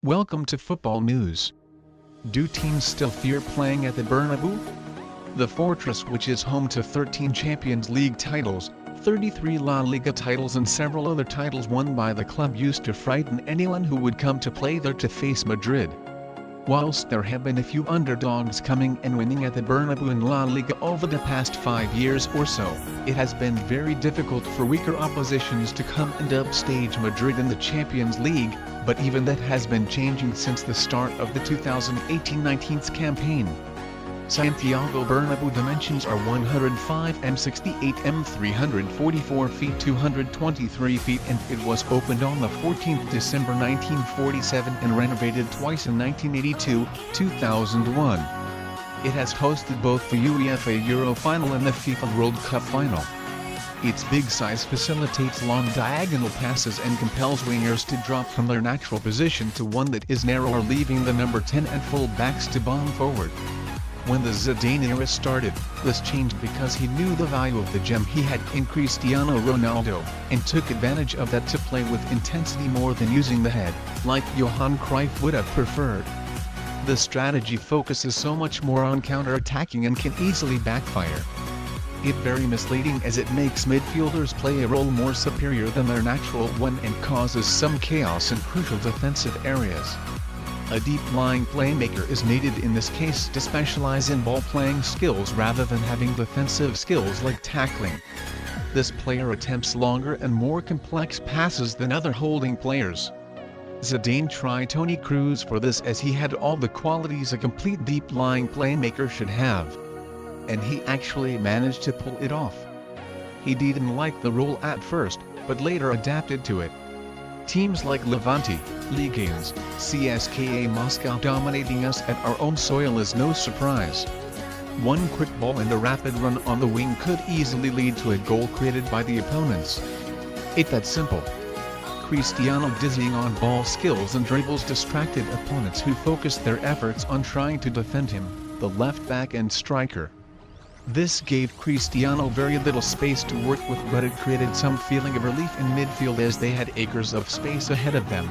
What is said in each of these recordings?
Welcome to Football News. Do teams still fear playing at the Bernabeu? The fortress, which is home to 13 Champions League titles, 33 La Liga titles and several other titles won by the club, used to frighten anyone who would come to play there to face Madrid. Whilst there have been a few underdogs coming and winning at the Bernabeu in La Liga over the past 5 years or so, it has been very difficult for weaker oppositions to come and upstage Madrid in the Champions League, but even that has been changing since the start of the 2018-19 campaign. Santiago Bernabeu dimensions are 105 m 68 m 344 feet 223 feet, and it was opened on the 14th December 1947 and renovated twice in 1982, 2001. It has hosted both the UEFA Euro Final and the FIFA World Cup Final. Its big size facilitates long diagonal passes and compels wingers to drop from their natural position to one that is narrower, leaving the number 10 and full-backs to bomb forward. When the Zidane era started, this changed because he knew the value of the gem he had in Cristiano Ronaldo, and took advantage of that to play with intensity more than using the head, like Johan Cruyff would have preferred. The strategy focuses so much more on counter-attacking and can easily backfire. It's very misleading, as it makes midfielders play a role more superior than their natural one and causes some chaos in crucial defensive areas. A deep-lying playmaker is needed in this case to specialize in ball-playing skills rather than having defensive skills like tackling. This player attempts longer and more complex passes than other holding players. Zidane tried Toni Kroos for this, as he had all the qualities a complete deep-lying playmaker should have. And he actually managed to pull it off. He didn't like the role at first, but later adapted to it. Teams like Levante, Leganes, CSKA Moscow dominating us at our own soil is no surprise. One quick ball and a rapid run on the wing could easily lead to a goal created by the opponents. It's that simple. Cristiano dizzying on ball skills and dribbles distracted opponents who focused their efforts on trying to defend him, the left back and striker. This gave Cristiano very little space to work with, but it created some feeling of relief in midfield, as they had acres of space ahead of them.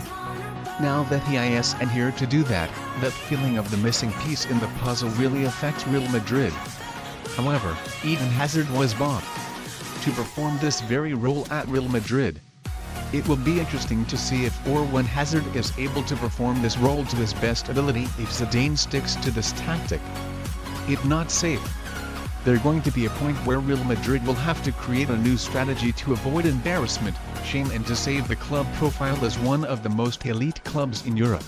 Now that he is here to do that, that feeling of the missing piece in the puzzle really affects Real Madrid. However, Eden Hazard was bought to perform this very role at Real Madrid. It will be interesting to see if or when Hazard is able to perform this role to his best ability if Zidane sticks to this tactic. It's not safe. There's going to be a point where Real Madrid will have to create a new strategy to avoid embarrassment, shame, and to save the club profile as one of the most elite clubs in Europe.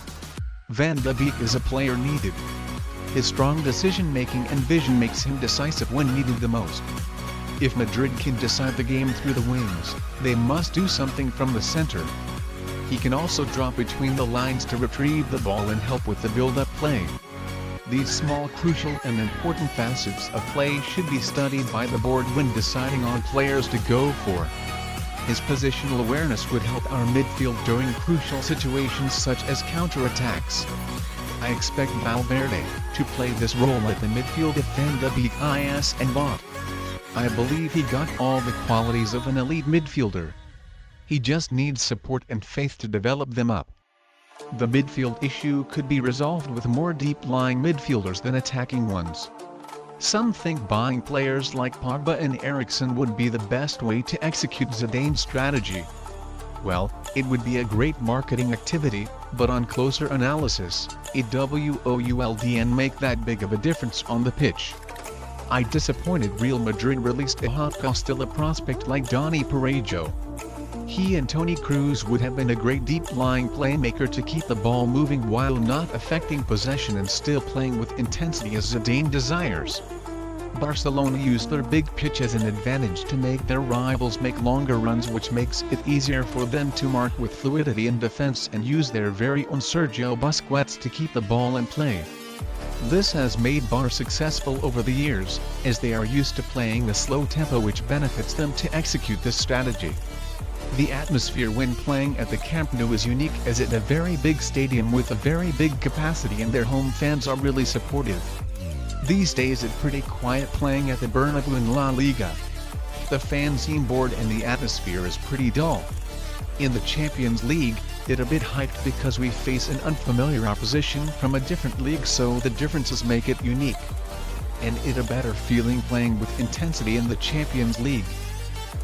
Van de Beek is a player needed. His strong decision-making and vision makes him decisive when needed the most. If Madrid can decide the game through the wings, they must do something from the center. He can also drop between the lines to retrieve the ball and help with the build-up play. These small, crucial and important facets of play should be studied by the board when deciding on players to go for. His positional awareness would help our midfield during crucial situations such as counter-attacks. I expect Valverde to play this role at the midfield if Van de Beek is and bought. I believe he got all the qualities of an elite midfielder. He just needs support and faith to develop them up. The midfield issue could be resolved with more deep-lying midfielders than attacking ones. Some think buying players like Pogba and Eriksen would be the best way to execute Zidane's strategy. Well, it would be a great marketing activity, but on closer analysis, it wouldn't make that big of a difference on the pitch. I disappointed Real Madrid released a hot Castilla prospect like Dani Parejo. He and Toni Kroos would have been a great deep-lying playmaker to keep the ball moving while not affecting possession and still playing with intensity as Zidane desires. Barcelona used their big pitch as an advantage to make their rivals make longer runs, which makes it easier for them to mark with fluidity in defense and use their very own Sergio Busquets to keep the ball in play. This has made Bar successful over the years, as they are used to playing a slow tempo, which benefits them to execute this strategy. The atmosphere when playing at the Camp Nou is unique, as it's a very big stadium with a very big capacity, and their home fans are really supportive. These days it's pretty quiet playing at the Bernabeu in La Liga. The fans seem bored and the atmosphere is pretty dull. In the Champions League, it a bit hyped because we face an unfamiliar opposition from a different league, so the differences make it unique. And it a better feeling playing with intensity in the Champions League.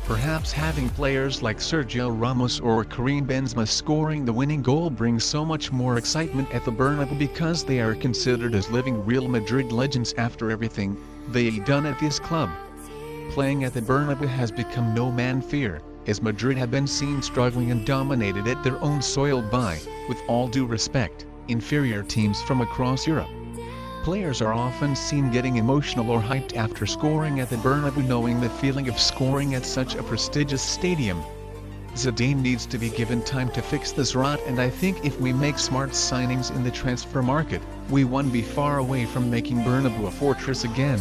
Perhaps having players like Sergio Ramos or Karim Benzema scoring the winning goal brings so much more excitement at the Bernabeu because they are considered as living Real Madrid legends after everything they've done at this club. Playing at the Bernabeu has become no man fear, as Madrid have been seen struggling and dominated at their own soil by, with all due respect, inferior teams from across Europe. Players are often seen getting emotional or hyped after scoring at the Bernabeu, knowing the feeling of scoring at such a prestigious stadium. Zidane needs to be given time to fix this rot, and I think if we make smart signings in the transfer market, we won't be far away from making Bernabeu a fortress again.